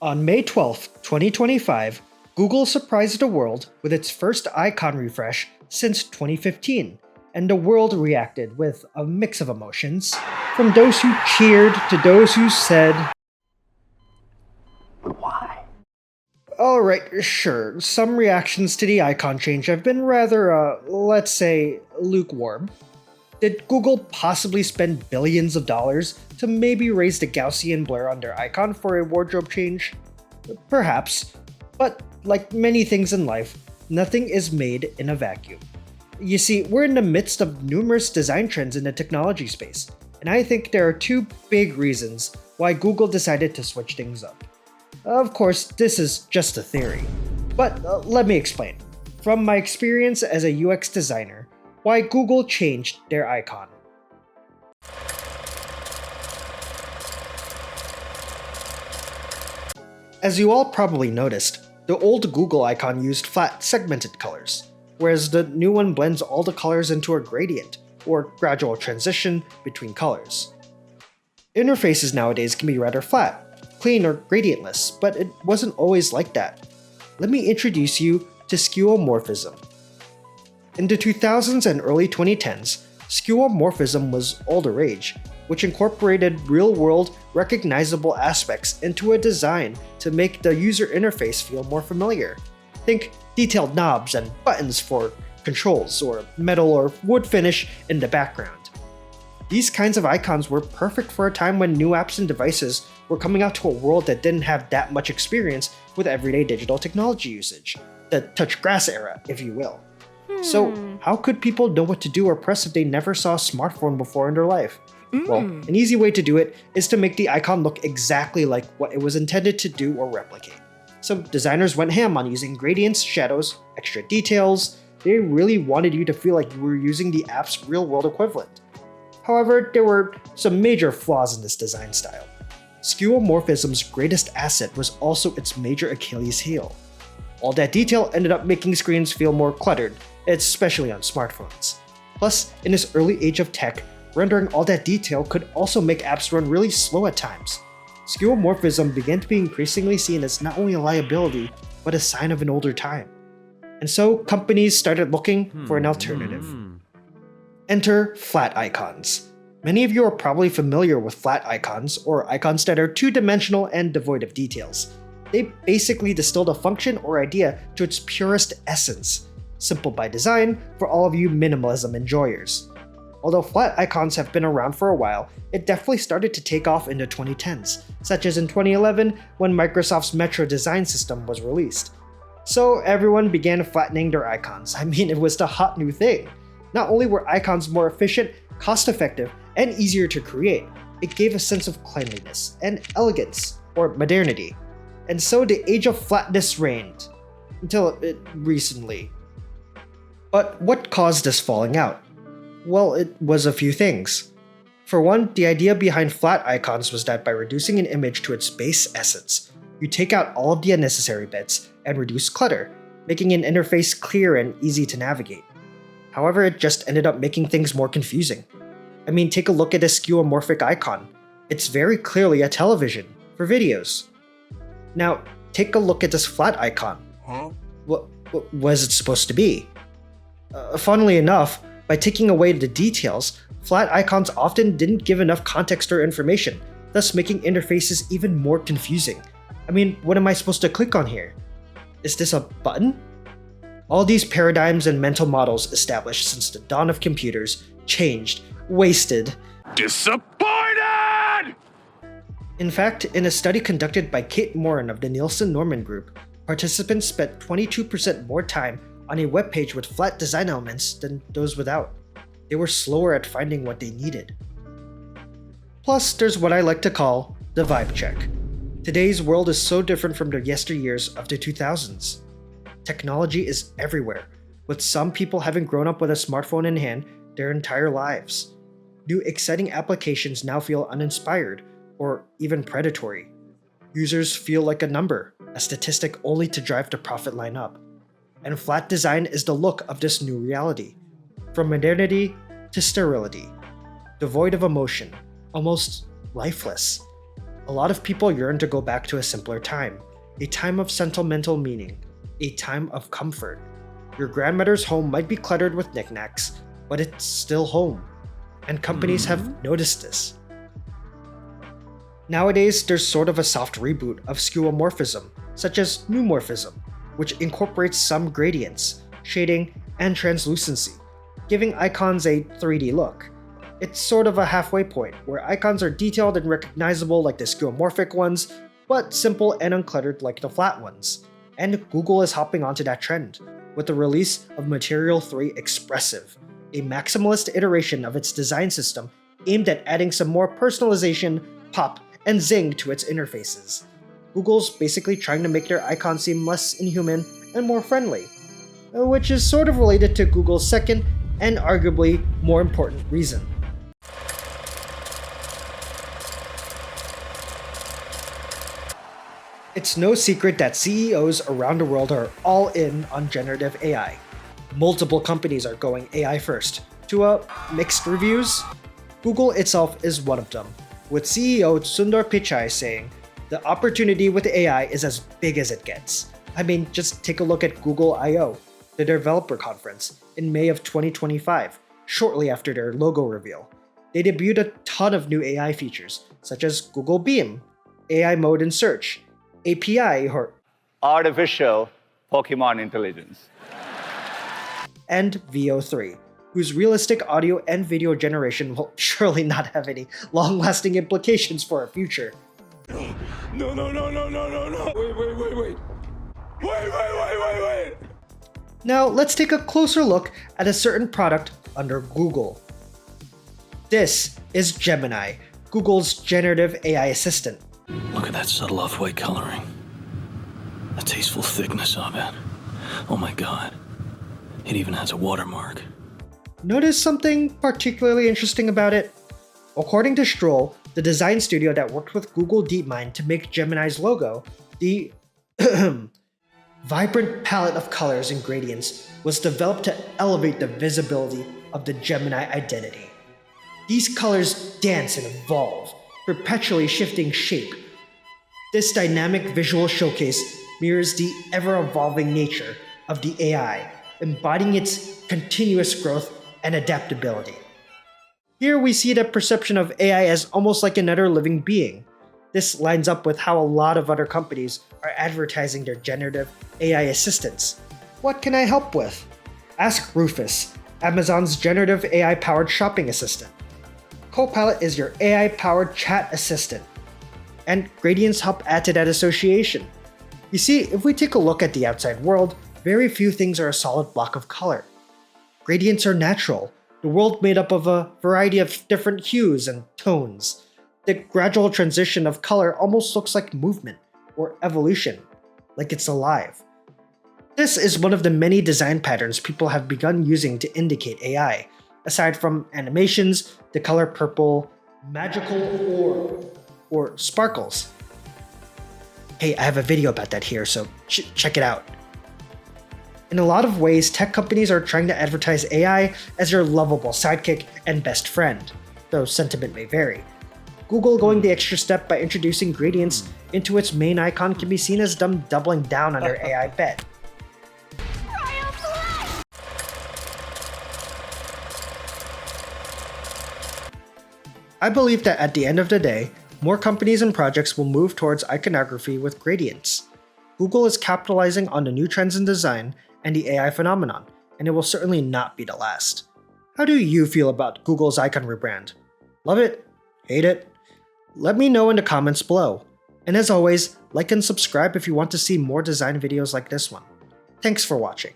On May 12th, 2025, Google surprised the world with its first icon refresh since 2015, and the world reacted with a mix of emotions, from those who cheered to those who said, Why? Alright, sure, some reactions to the icon change have been rather, let's say, lukewarm. Did Google possibly spend billions of dollars to maybe raise the Gaussian blur on their icon for a wardrobe change? Perhaps, but like many things in life, nothing is made in a vacuum. You see, we're in the midst of numerous design trends in the technology space, and I think there are two big reasons why Google decided to switch things up. Of course, this is just a theory, but let me explain, from my experience as a UX designer, why Google changed their icon. As you all probably noticed, the old Google icon used flat, segmented colors, whereas the new one blends all the colors into a gradient, or gradual transition between colors. Interfaces nowadays can be rather flat, clean, or gradientless, but it wasn't always like that. Let me introduce you to skeuomorphism. In the 2000s and early 2010s, skeuomorphism was all the rage, which incorporated real-world, recognizable aspects into a design to make the user interface feel more familiar. Think detailed knobs and buttons for controls, or metal or wood finish in the background. These kinds of icons were perfect for a time when new apps and devices were coming out to a world that didn't have that much experience with everyday digital technology usage, the touch grass era, if you will. So, how could people know what to do or press if they never saw a smartphone before in their life? Well, an easy way to do it is to make the icon look exactly like what it was intended to do or replicate. So designers went ham on using gradients, shadows, extra details. They really wanted you to feel like you were using the app's real-world equivalent. However, there were some major flaws in this design style. Skeuomorphism's greatest asset was also its major Achilles heel. All that detail ended up making screens feel more cluttered, especially on smartphones. Plus, in this early age of tech, rendering all that detail could also make apps run really slow at times. Skeuomorphism began to be increasingly seen as not only a liability, but a sign of an older time. And so, companies started looking for an alternative. Enter flat icons. Many of you are probably familiar with flat icons, or icons that are two-dimensional and devoid of details. They basically distilled a function or idea to its purest essence. Simple by design for all of you minimalism enjoyers. Although flat icons have been around for a while, it definitely started to take off in the 2010s, such as in 2011 when Microsoft's Metro design system was released. So everyone began flattening their icons. I mean, it was the hot new thing. Not only were icons more efficient, cost-effective, and easier to create, it gave a sense of cleanliness and elegance, or modernity. And so the age of flatness reigned, until recently. But what caused this falling out? Well, it was a few things. For one, the idea behind flat icons was that by reducing an image to its base essence, you take out all of the unnecessary bits and reduce clutter, making an interface clear and easy to navigate. However, it just ended up making things more confusing. I mean, take a look at this skeuomorphic icon. It's very clearly a television for videos. Now, take a look at this flat icon. What was it supposed to be? Funnily enough, by taking away the details, flat icons often didn't give enough context or information, thus making interfaces even more confusing. I mean, what am I supposed to click on here? Is this a button? All these paradigms and mental models established since the dawn of computers changed, wasted. Disappointed! In fact, in a study conducted by Kate Morin of the Nielsen Norman Group, participants spent 22% more time on a web page with flat design elements than those without. They were slower at finding what they needed. Plus, there's what I like to call the vibe check. Today's world is so different from the yesteryears of the 2000s. Technology is everywhere, with some people having grown up with a smartphone in hand their entire lives. New exciting applications now feel uninspired, or even predatory. Users feel like a number, a statistic only to drive the profit line up. And flat design is the look of this new reality. From modernity to sterility. Devoid of emotion, almost lifeless. A lot of people yearn to go back to a simpler time, a time of sentimental meaning, a time of comfort. Your grandmother's home might be cluttered with knickknacks, but it's still home, and companies have noticed this. Nowadays, there's sort of a soft reboot of skeuomorphism, such as neumorphism, which incorporates some gradients, shading, and translucency, giving icons a 3D look. It's sort of a halfway point, where icons are detailed and recognizable like the skeuomorphic ones, but simple and uncluttered like the flat ones. And Google is hopping onto that trend, with the release of Material 3 Expressive, a maximalist iteration of its design system aimed at adding some more personalization, pop, and zing to its interfaces. Google's basically trying to make their icons seem less inhuman and more friendly, which is sort of related to Google's second and arguably more important reason. It's no secret that CEOs around the world are all in on generative AI. Multiple companies are going AI first, to mixed reviews. Google itself is one of them, with CEO Sundar Pichai saying, "The opportunity with AI is as big as it gets." I mean, just take a look at Google I/O, the developer conference, in May of 2025, shortly after their logo reveal. They debuted a ton of new AI features, such as Google Beam, AI mode in search, API or artificial Pokemon intelligence, and Veo 3, whose realistic audio and video generation will surely not have any long-lasting implications for our future. No. Wait. Now, let's take a closer look at a certain product under Google. This is Gemini, Google's generative AI assistant. Look at that subtle off-white coloring. The tasteful thickness of it. Oh my god. It even has a watermark. Notice something particularly interesting about it? According to Stroll, the design studio that worked with Google DeepMind to make Gemini's logo, the vibrant palette of colors and gradients was developed to elevate the visibility of the Gemini identity. These colors dance and evolve, perpetually shifting shape. This dynamic visual showcase mirrors the ever-evolving nature of the AI, embodying its continuous growth and adaptability. Here we see the perception of AI as almost like another living being. This lines up with how a lot of other companies are advertising their generative AI assistants. What can I help with? Ask Rufus, Amazon's generative AI-powered shopping assistant. Copilot is your AI-powered chat assistant, and gradients help add to that association. You see, if we take a look at the outside world, very few things are a solid block of color. Gradients are natural, the world made up of a variety of different hues and tones. The gradual transition of color almost looks like movement or evolution, like it's alive. This is one of the many design patterns people have begun using to indicate AI. Aside from animations, the color purple, magical orb, or sparkles. Hey, I have a video about that here, so check it out. In a lot of ways, tech companies are trying to advertise AI as your lovable sidekick and best friend, though sentiment may vary. Google going the extra step by introducing gradients into its main icon can be seen as them doubling down on their AI bet. I believe that at the end of the day, more companies and projects will move towards iconography with gradients. Google is capitalizing on the new trends in design and the AI phenomenon, and it will certainly not be the last. How do you feel about Google's icon rebrand? Love it? Hate it? Let me know in the comments below. And as always, like and subscribe if you want to see more design videos like this one. Thanks for watching.